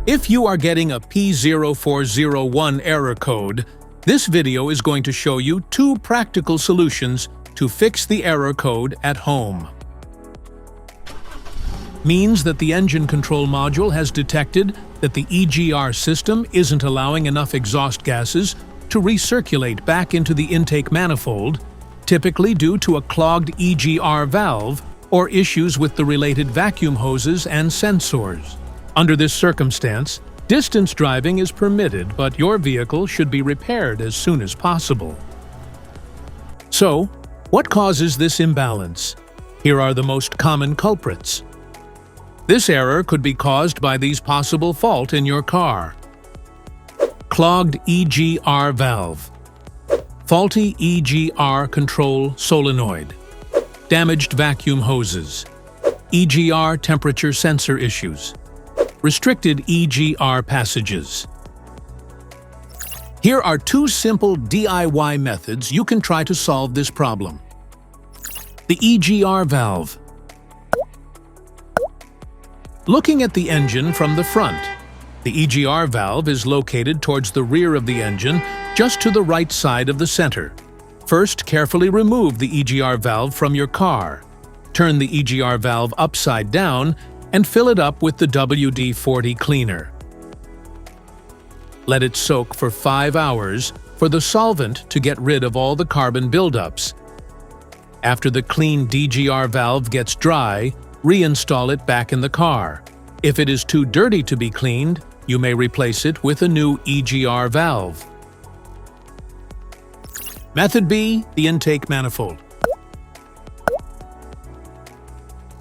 If you are getting a P0401 error code, this video is going to show you two practical solutions to fix the error code at home. Means that the engine control module has detected that the EGR system isn't allowing enough exhaust gases to recirculate back into the intake manifold, typically due to a clogged EGR valve or issues with the related vacuum hoses and sensors. Under this circumstance, distance driving is permitted, but your vehicle should be repaired as soon as possible. So, what causes this imbalance? Here are the most common culprits. This error could be caused by these possible faults in your car. Clogged EGR valve. Faulty EGR control solenoid. Damaged vacuum hoses. EGR temperature sensor issues. Restricted EGR passages. Here are two simple DIY methods you can try to solve this problem. The EGR valve. Looking at the engine from the front, the EGR valve is located towards the rear of the engine, just to the right side of the center. First, carefully remove the EGR valve from your car. Turn the EGR valve upside down and fill it up with the WD-40 cleaner. Let it soak for 5 hours for the solvent to get rid of all the carbon buildups. After the clean EGR valve gets dry, reinstall it back in the car. If it is too dirty to be cleaned, you may replace it with a new EGR valve. Method B, the intake manifold.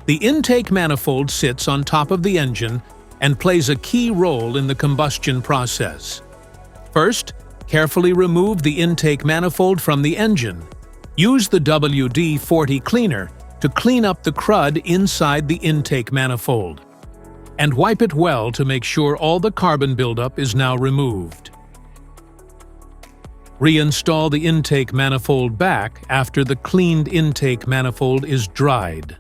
The intake manifold sits on top of the engine and plays a key role in the combustion process. First, carefully remove the intake manifold from the engine. Use the WD-40 cleaner to clean up the crud inside the intake manifold. And wipe it well to make sure all the carbon buildup is now removed. Reinstall the intake manifold back after the cleaned intake manifold is dried.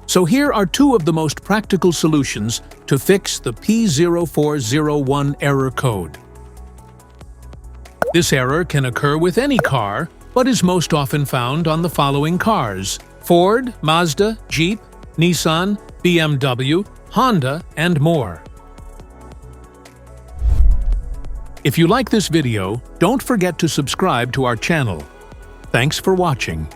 So here are two of the most practical solutions to fix the P0401 error code. This error can occur with any car, but is most often found on the following cars: Ford, Mazda, Jeep, Nissan, BMW, Honda, and more. If you like this video, don't forget to subscribe to our channel. Thanks for watching.